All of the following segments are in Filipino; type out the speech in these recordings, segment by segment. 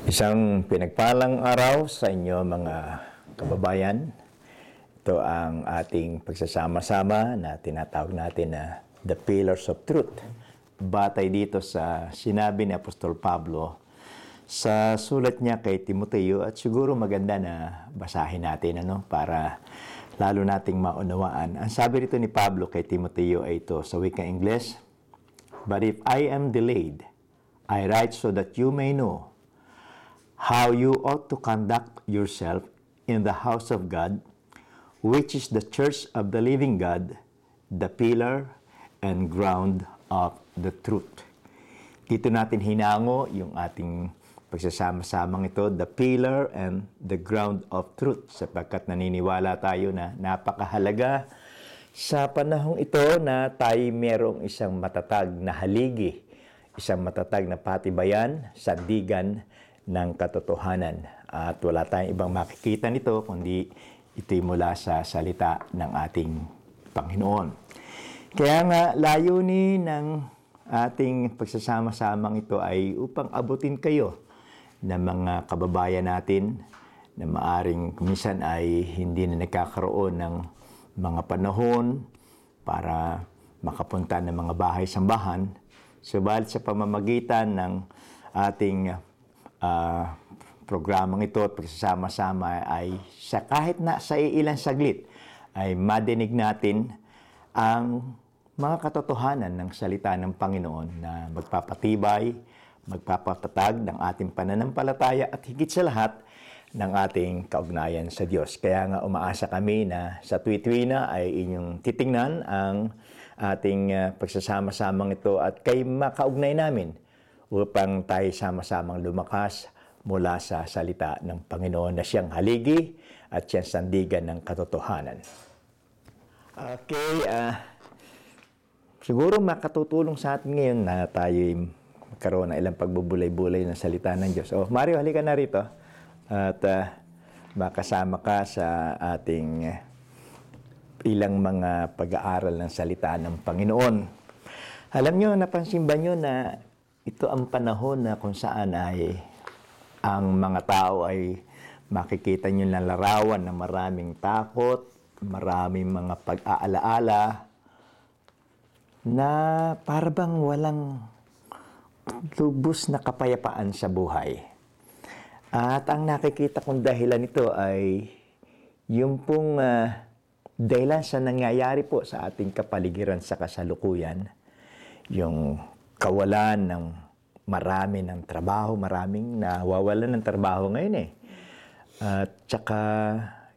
Isang pinagpalang araw sa inyo mga kababayan. Ito ang ating pagsasama-sama na tinatawag natin na The Pillars of Truth. Batay dito sa sinabi ni Apostol Pablo sa sulat niya kay Timoteo, at siguro maganda na basahin natin para lalo nating maunawaan. Ang sabi rito ni Pablo kay Timoteo ay ito sa wikang Ingles, "But if I am delayed, I write so that you may know how you ought to conduct yourself in the house of God, which is the church of the living God, the pillar and ground of the truth." Dito natin hinango yung ating pagsasama-samang ito, the pillar and the ground of truth, sapagkat naniniwala tayo na napakahalaga sa panahong ito na tayo merong isang matatag na haligi, isang matatag na patibayan, sandigan ng katotohanan. At wala tayong ibang makikita nito kundi ito'y mula sa salita ng ating Panginoon. Kaya nga, layunin ng ating pagsasama-samang ito ay upang abutin kayo ng mga kababayan natin na maaring minsan ay hindi na nagkakaroon ng mga panahon para makapunta ng mga bahay-sambahan. Subalit sa pamamagitan ng ating programang ito at pagsasama-sama ay kahit na sa ilang saglit ay madinig natin ang mga katotohanan ng salita ng Panginoon na magpapatibay, magpapatatag ng ating pananampalataya at higit sa lahat ng ating kaugnayan sa Diyos. Kaya nga umaasa kami na sa tuwi-tuwi na ay inyong titingnan ang ating pagsasama-samang ito at kay makaugnay namin upang tayo sama-samang lumakas mula sa salita ng Panginoon na siyang haligi at siyang sandigan ng katotohanan. Okay, siguro makatutulong sa atin ngayon na tayo magkaroon ng ilang pagbubulay-bulay ng salita ng Diyos. Mario, halika na rito at makasama ka sa ating ilang mga pag-aaral ng salita ng Panginoon. Alam nyo, napansin ba nyo na ito ang panahon na kung saan ay ang mga tao ay makikita nyo na larawan ng maraming takot, maraming mga pag-aalaala na parang walang lubos na kapayapaan sa buhay. At ang nakikita kong dahilan nito ay yung pong dahilan sa nangyayari po sa ating kapaligiran sa kasalukuyan, yung kawalan ng marami ng trabaho, maraming nawawalan ng trabaho ngayon At saka,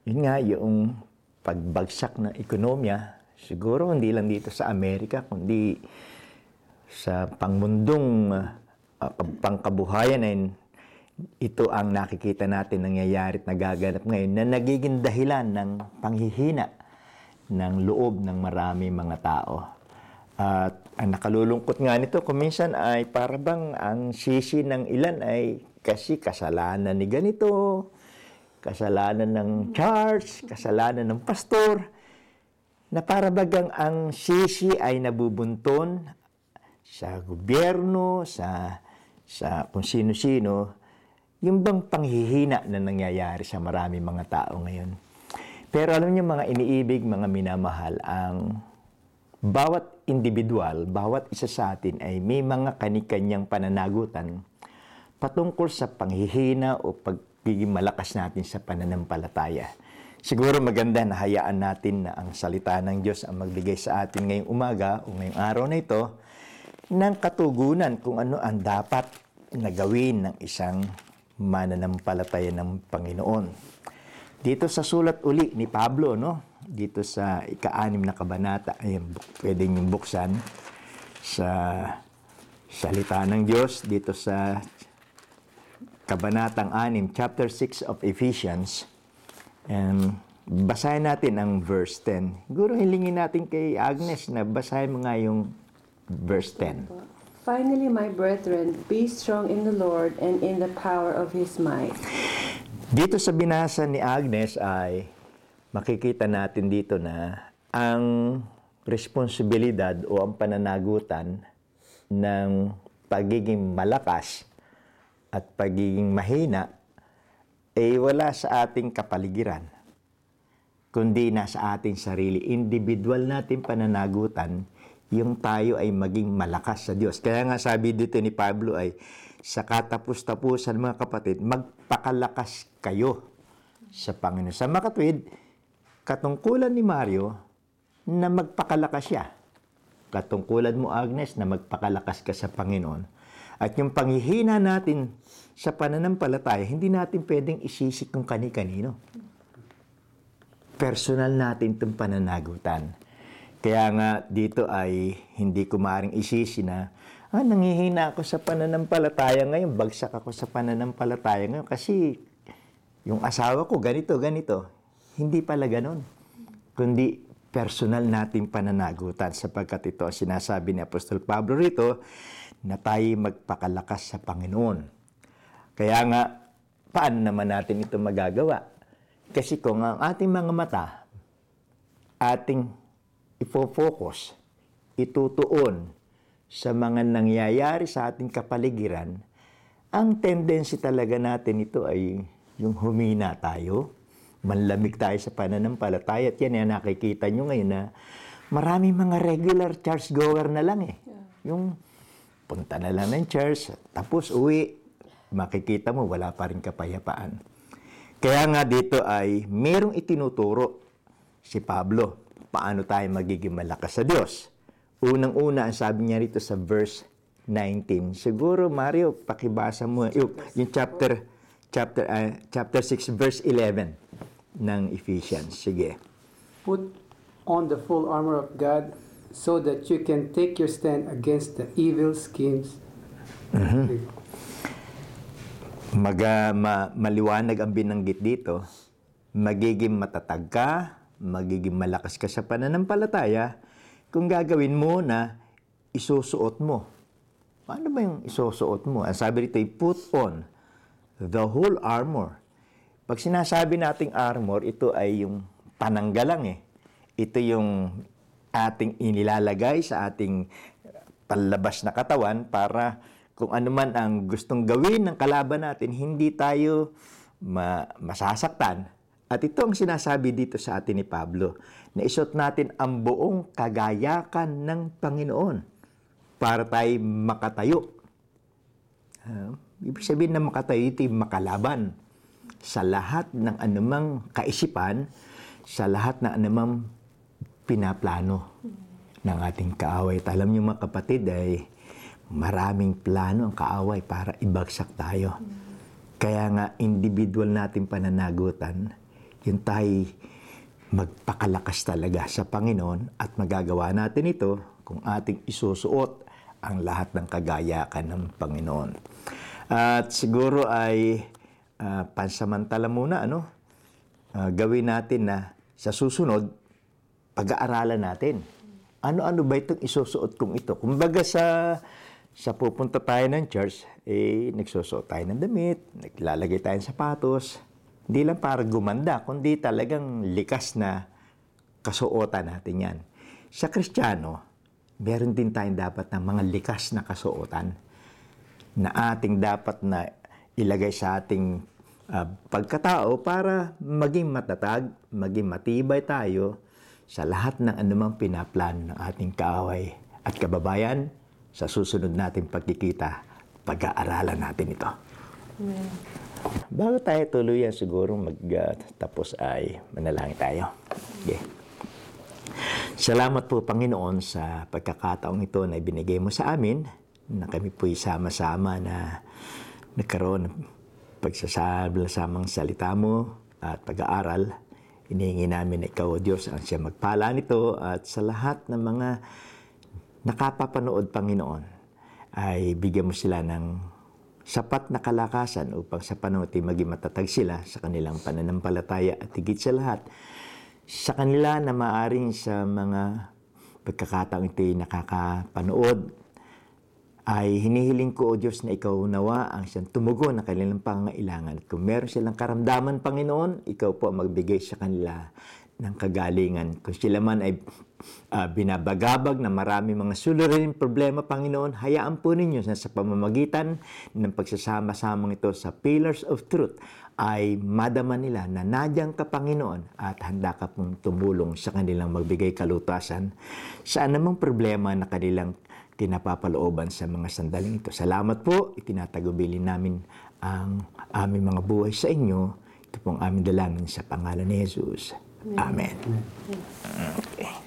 yun nga, yung pagbagsak ng ekonomiya, siguro hindi lang dito sa Amerika, kundi sa pangmundong pangkabuhayan ay ito ang nakikita natin nangyayari at nagaganap ngayon na nagiging dahilan ng panghihina ng loob ng marami mga tao. At ang nakalulungkot nga nito, kung minsan ay parang ang sisi ng ilan ay kasi kasalanan ni ganito, kasalanan ng church, kasalanan ng pastor, na parabagang ang sisi ay nabubunton sa gobyerno, sa kung sino-sino, yung bang panghihina na nangyayari sa marami mga tao ngayon. Pero alam niyo mga iniibig, mga minamahal, ang bawat individual, bawat isa sa atin ay may mga kanikanyang pananagutan patungkol sa panghihina o pagiging malakas natin sa pananampalataya. Siguro maganda na hayaan natin na ang salita ng Diyos ang magbigay sa atin ngayong umaga o ngayong araw na ito ng katugunan kung ano ang dapat na gawin ng isang mananampalataya ng Panginoon. Dito sa sulat uli ni Pablo, dito sa ika-6 na kabanata, pwede niyong buksan sa salita ng Diyos, dito sa kabanatang 6, chapter 6 of Ephesians, and basahin natin ang verse 10. Siguro hilingin natin kay Agnes na basahin mo nga yung verse 10. Finally, my brethren, be strong in the Lord and in the power of His might. Dito sa binasa ni Agnes ay makikita natin dito na ang responsibilidad o ang pananagutan ng pagiging malakas at pagiging mahina ay wala sa ating kapaligiran, kundi nasa ating sarili. Individual natin pananagutan, yung tayo ay maging malakas sa Diyos. Kaya nga sabi dito ni Pablo ay, sa katapus-tapusan mga kapatid, magpakalakas kayo sa Panginoon. Sa makatwid, katungkulan ni Mario na magpakalakas siya. Katungkulan mo, Agnes, na magpakalakas ka sa Panginoon. At yung panghihina natin sa pananampalataya, hindi natin pwedeng isisik kung kani-kanino. Personal natin itong pananagutan. Kaya nga dito ay hindi ko maaaring isisi na, nangihina ako sa pananampalataya ngayon, bagsak ako sa pananampalataya ngayon kasi yung asawa ko ganito, ganito. Hindi pala ganon. Kundi personal nating pananagutan, sapagkat ito ang sinasabi ni Apostol Pablo rito na tayo magpakalakas sa Panginoon. Kaya nga, paano naman natin ito magagawa? Kasi kung ang ating mga mata, ating ifo-focus, itutuon sa mga nangyayari sa ating kapaligiran, ang tendency talaga natin ito ay yung humina tayo, manlamig tayo sa pananampalataya. At yan, nakikita nyo ngayon na maraming mga regular churchgoer na lang eh. Yung punta na lang ng church, tapos uwi, makikita mo wala pa rin kapayapaan. Kaya nga dito ay merong itinuturo si Pablo, paano tayo magiging malakas sa Diyos. Unang-una, ang sabi niya rito sa verse 19. Siguro, Mario, pakibasa mo yung chapter 6, verse 11 ng Ephesians. Sige. Put on the full armor of God so that you can take your stand against the evil schemes. Maliwanag ang binanggit dito. Magiging matatag ka, magiging malakas ka sa pananampalataya kung gagawin mo na isusuot mo. Paano ba yung isusuot mo? Ang sabi dito, put on the whole armor. Pag sinasabi nating armor, ito ay yung pananggalang eh. Ito yung ating inilalagay sa ating panlabas na katawan para kung ano man ang gustong gawin ng kalaban natin, hindi tayo masasaktan. At ito ang sinasabi dito sa atin ni Pablo, na isuot natin ang buong kagayakan ng Panginoon para tayo makatayo. Ibig sabihin na makatayo, ito yung makalaban sa lahat ng anumang kaisipan, sa lahat ng anumang pinaplano ng ating kaaway. At alam niyo mga kapatid, ay maraming plano ang kaaway para ibagsak tayo. Kaya nga, individual natin pananagutan, yung tayo magpakalakas talaga sa Panginoon at magagawa natin ito kung ating isusuot ang lahat ng kagayakan ng Panginoon. At siguro ay pansamantala muna, gawin natin na sa susunod, pag-aaralan natin. Ano-ano ba itong isusuot kong ito? Kumbaga sa pupunta tayo ng church, nagsusuot tayo ng damit, naglalagay tayo ng sapatos. Hindi lang para gumanda, kundi talagang likas na kasuotan natin yan. Sa Kristiyano, meron din tayong dapat ng mga likas na kasuotan na ating dapat na ilagay sa ating pagkatao para maging matatag, maging matibay tayo sa lahat ng anumang pinaplan ng ating kaaway. At kababayan, sa susunod nating pagkikita, pag-aaralan natin ito. Amen. Bago tayo tuluyan siguro magtapos ay manalangin tayo. Okay. Salamat po Panginoon sa pagkakataong ito na ibinigay mo sa amin na kami po'y sama-sama na nagkaroon ng pagsasamang salita mo at pag-aaral. Inihingi namin na ikaw, O Diyos, ang siya magpala nito at sa lahat ng mga nakapapanood, Panginoon, ay bigyan mo sila ng sapat na kalakasan upang sa panahon ito maging matatag sila sa kanilang pananampalataya at higit sa lahat, sa kanila na maaring sa mga pagkakataong ito nakakapanood, ay hinihiling ko, O Diyos, na ikaw nawa ang siyang tumugon na kanilang pangangailangan. At kung meron silang karamdaman, Panginoon, ikaw po ang magbigay sa kanila ng kagalingan. Kung sila man ay binabagabag na marami mga suliraning problema, Panginoon, hayaan po ninyo na sa pamamagitan ng pagsasama-samang ito sa Pillars of Truth ay madama nila na nandiyan ka, Panginoon, at handa ka pong tumulong sa kanilang magbigay kalutasan sa anumang problema na kanilang kinapapalooban sa mga sandaling ito. Salamat po, itinatagubilin namin ang aming mga buhay sa inyo. Ito pong aming dalangin sa pangalan ni Jesus. Amen. Okay.